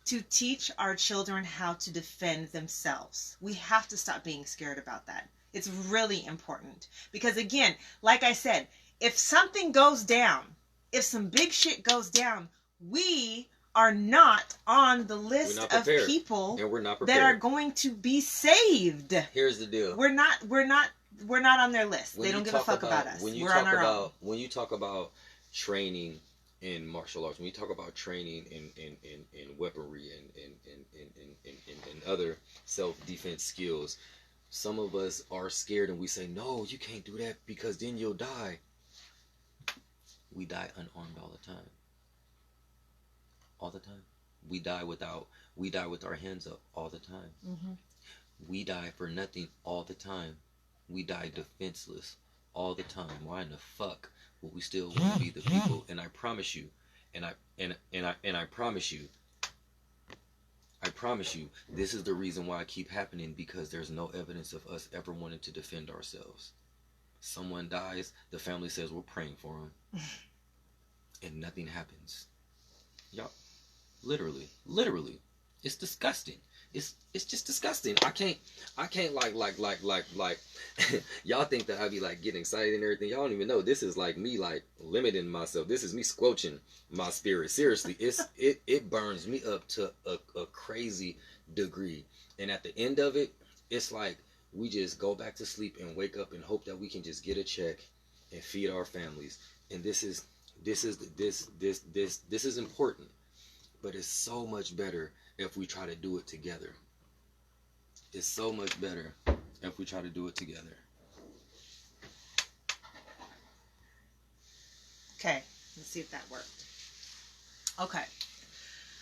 to teach our children how to defend themselves. We have to stop being scared about that. It's really important because, again, like I said, if something goes down, if some big shit goes down, we are not on the list of people and we're not that are going to be saved. Here's the deal. We're not on their list. They don't give a fuck about us. We're on our own. When you talk about training in martial arts, when you talk about training in weaponry and other self-defense skills, some of us are scared and we say, no, you can't do that because then you'll die. We die unarmed all the time. All the time. We die with our hands up all the time. Mm-hmm. We die for nothing all the time. We die defenseless all the time. Why in the fuck would we still want to be the people? And I promise you, and I promise you, this is the reason why it keep happening, because there's no evidence of us ever wanting to defend ourselves. Someone dies, the family says we're praying for them, and nothing happens. Y'all, literally, it's disgusting. It's just disgusting. I can't like y'all think that I be like getting excited and everything. Y'all don't even know this is like me like limiting myself. This is me squelching my spirit. Seriously, it burns me up to a crazy degree. And at the end of it, it's like we just go back to sleep and wake up and hope that we can just get a check and feed our families. And this is important, but it's so much better if we try to do it together. It's so much better if we try to do it together. Okay, let's see if that worked. Okay.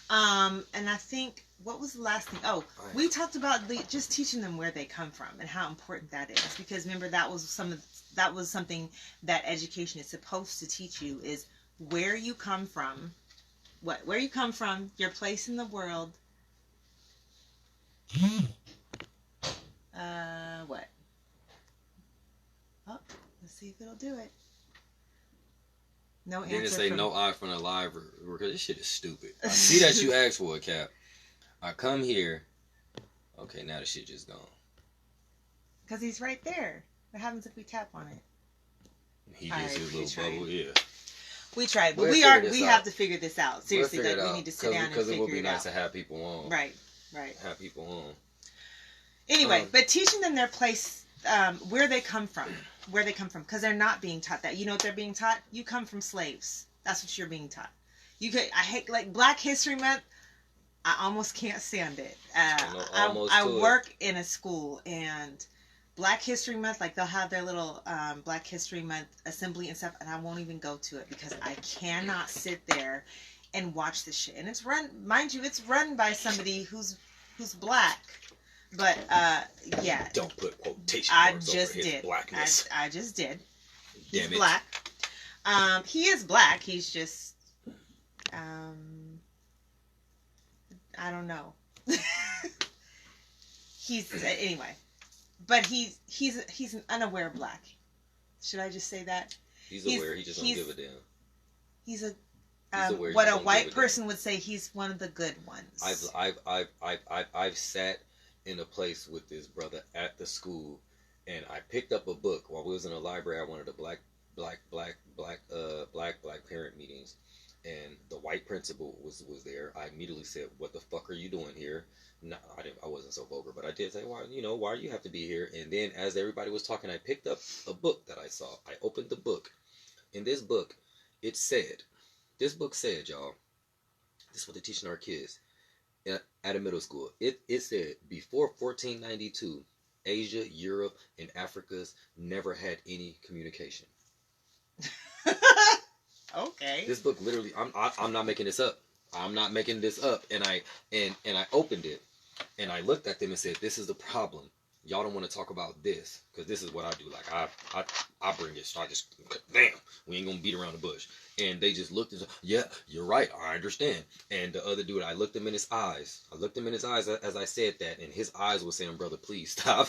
And I think, what was the last thing? Oh, we talked about just teaching them where they come from and how important that is. Because remember, that was something that education is supposed to teach you, is where you come from, where you come from, your place in the world. What? Oh, let's see if it'll do it. No answer. Didn't say no eye from the live, because this shit is stupid. I see that you asked for it, Cap. I come here. Okay, now the shit just gone. Because he's right there. What happens if we tap on it? He gets his little bubble, yeah. We tried, but we have to figure this out. Seriously, we need to sit down and figure it out. Because it would be nice to have people on. Right. Have people on. Anyway, but teaching them their place, where they come from, because they're not being taught that. You know what they're being taught? You come from slaves. That's what you're being taught. I hate, like, Black History Month. I almost can't stand it. I work in a school, and Black History Month, like, they'll have their little Black History Month assembly and stuff, and I won't even go to it because I cannot sit there and watch this shit. And it's run, mind you, it's run by somebody who's black. But yeah. Don't put quotation marks over his blackness. I just did. He's black. He is black. He's just I don't know. He's anyway. But he's an unaware black. Should I just say that? He's aware. He just don't give a damn. He's what a white person would say. He's one of the good ones. I've sat in a place with this brother at the school, and I picked up a book while we was in a library at one of the black parent meetings, and the white principal was there. I immediately said, "What the fuck are you doing here?" No, I wasn't so vulgar, but I did say, "Why do you have to be here?" And then as everybody was talking, I picked up a book that I saw. I opened the book. In this book, this book said, y'all, this is what they're teaching our kids at a middle school. It said, before 1492, Asia, Europe, and Africa's never had any communication. Okay. This book literally, I'm not making this up. I'm not making this up. And I opened it, and I looked at them and said, "This is the problem. Y'all don't want to talk about this, because this is what I do. Like I bring it. So I just, damn, we ain't gonna beat around the bush." And they just looked and said, "Yeah, you're right. I understand." And the other dude, I looked him in his eyes. As I said that, and his eyes were saying, "Brother, please stop."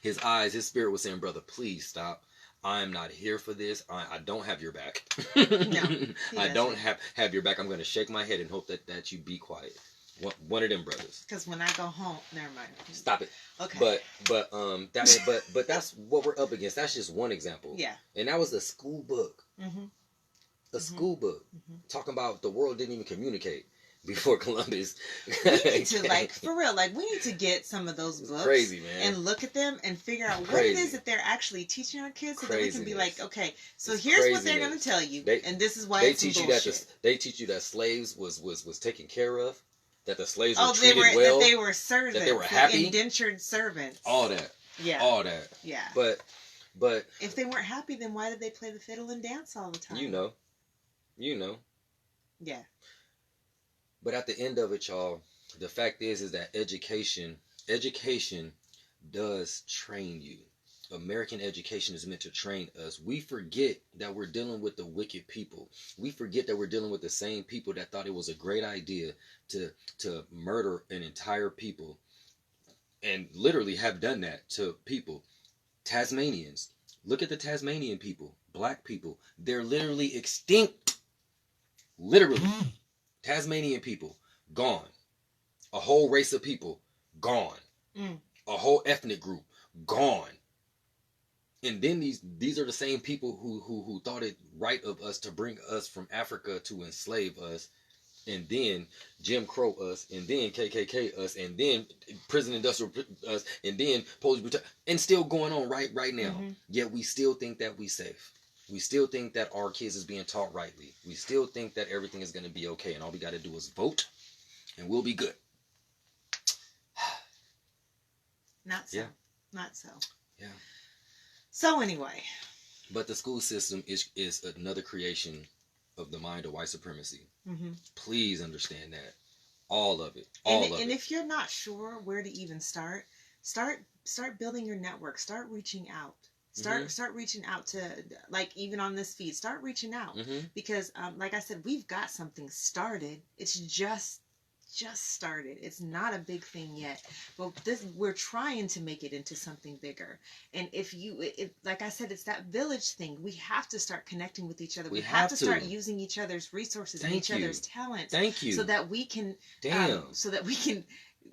His spirit was saying, "Brother, please stop. I'm not here for this. I don't have your back. No, I don't have your back. I'm going to shake my head and hope that you be quiet. One of them brothers. Because when I go home, never mind. Stop it. Okay. But that's what we're up against. That's just one example. Yeah. And that was a school book. Mm-hmm. A school book talking about the world didn't even communicate before Columbus. We need to, like, for real, like, we need to get some of those books crazy, man. and look at them and figure out what it is that they're actually teaching our kids, so that we can be like, okay, so here's what they're going to tell you, and this is why they it's teach bullshit. you they teach you that slaves was taken care of, that the slaves were treated well, that they were servants, that they were happy, indentured servants, all that, yeah, all that, yeah. But if they weren't happy, then why did they play the fiddle and dance all the time? You know. Yeah. But at the end of it, y'all, the fact is that education does train you. American education is meant to train us. We forget that we're dealing with the wicked people. We forget that we're dealing with the same people that thought it was a great idea to murder an entire people, and literally have done that to people. Tasmanians. Look at the Tasmanian people. Black people. They're literally extinct. Literally. Tasmanian people, gone. A whole race of people, gone. A whole ethnic group, gone. And then these are the same people who thought it right of us to bring us from Africa to enslave us, and then Jim Crow us, and then KKK us, and then prison industrial us, and then police brutality, and still going on right now. Yet we still think that we safe. We still think that our kids is being taught rightly. We still think that everything is going to be okay, and all we got to do is vote, and we'll be good. Not so. Yeah. Not so. Yeah. So anyway. But the school system is another creation of the mind of white supremacy. Please understand that. All of it. And if you're not sure where to even start building your network. Start reaching out. Start reaching out to, like, even on this feed, start reaching out, because like I said, we've got something started. It's just started. It's not a big thing yet, but we're trying to make it into something bigger. And if like I said, it's that village thing. We have to start connecting with each other. We have to start using each other's resources and each other's talents. Thank you. So that we can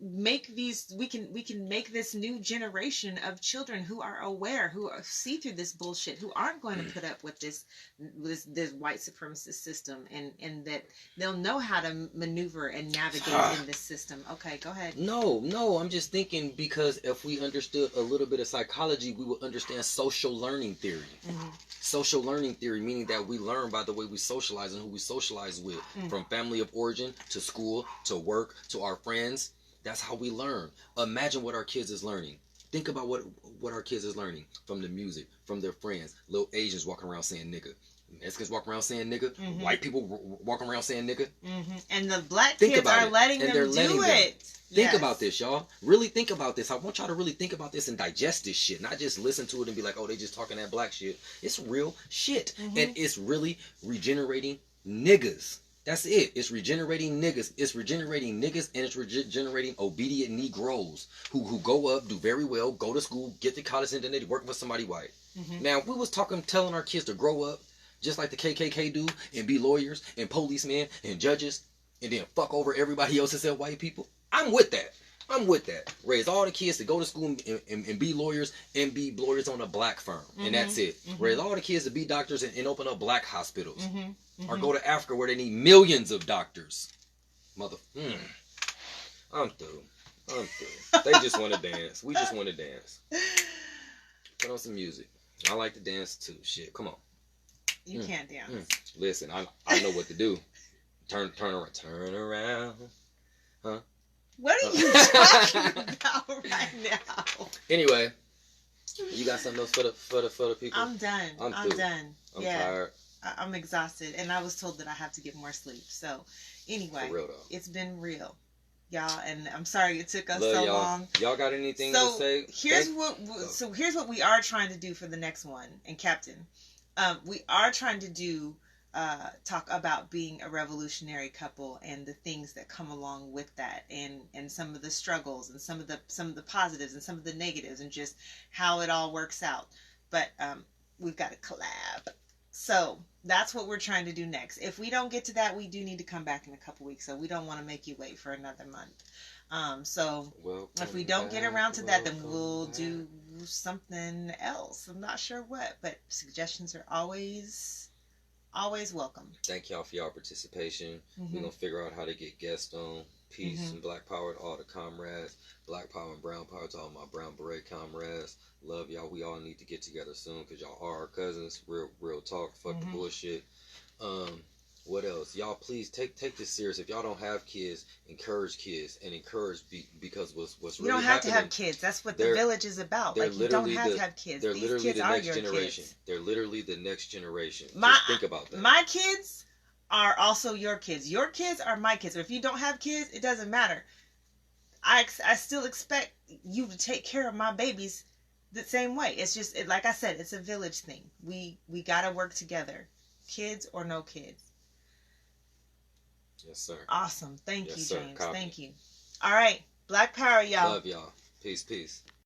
make we can make this new generation of children who are aware, who see through this bullshit, who aren't going to put up with this white supremacist system, and that they'll know how to maneuver and navigate in this system. Okay, go ahead. No, I'm just thinking, because if we understood a little bit of psychology, we would understand social learning theory. Social learning theory, meaning that we learn by the way we socialize and who we socialize with, from family of origin to school to work to our friends. That's how we learn. Imagine what our kids is learning. Think about what our kids is learning from the music, from their friends. Little Asians walking around saying nigga. Mexicans walking around saying nigga. White people walking around saying nigga. And the black kids are letting them do it. Think about this, y'all. Really think about this. I want y'all to really think about this and digest this shit. Not just listen to it and be like, oh, they just talking that black shit. It's real shit. And it's really regenerating niggas. That's it. It's regenerating niggas. It's regenerating niggas, and it's regenerating obedient Negroes who go up, do very well, go to school, get to college, and then they work with somebody white. Now, we was telling our kids to grow up just like the KKK do, and be lawyers and policemen and judges, and then fuck over everybody else except white people. I'm with that. Raise all the kids to go to school and be lawyers, and be lawyers on a black firm. And that's it. Raise all the kids to be doctors and open up black hospitals. Or go to Africa where they need millions of doctors. I'm through. They just want to dance. We just want to dance. Put on some music. I like to dance too. Shit, come on. You can't dance. Listen, I know what to do. Turn around. Huh? What are you talking about right now? Anyway, you got something else for the people? I'm done. I'm done. I'm tired. I'm exhausted, and I was told that I have to get more sleep. So, anyway, it's been real, y'all, and I'm sorry it took us so long. Y'all got anything to say? Here's what we are trying to do for the next one, and Captain, we are trying to talk about being a revolutionary couple and the things that come along with that, and some of the struggles, and some of the positives and some of the negatives, and just how it all works out. But we've got to collab. So that's what we're trying to do next. If we don't get to that, we do need to come back in a couple weeks. So we don't want to make you wait for another month. So if we don't get around to that, then we'll do something else. I'm not sure what, but suggestions are always welcome. Thank y'all for y'all participation. Mm-hmm. We're gonna figure out how to get guests on. Peace and Black Power to all the comrades. Black Power and Brown Power to all my Brown Beret comrades. Love y'all. We all need to get together soon because y'all are our cousins. Real talk. Fuck the bullshit. What else? Y'all please take this serious. If y'all don't have kids, encourage kids and encourage because what's really you don't have happening, to have kids. That's what the village is about. Like you don't have to have kids. They're These literally kids the are next your generation. kids. They're literally the next generation. Just think about that. My kids are also your kids. Your kids are my kids. Or if you don't have kids, it doesn't matter. I still expect you to take care of my babies the same way. It's just like I said, it's a village thing. We gotta work together, kids or no kids. Yes, sir. Awesome. Thank you, sir. James. Copy. Thank you. All right. Black Power, y'all. Love y'all. Peace.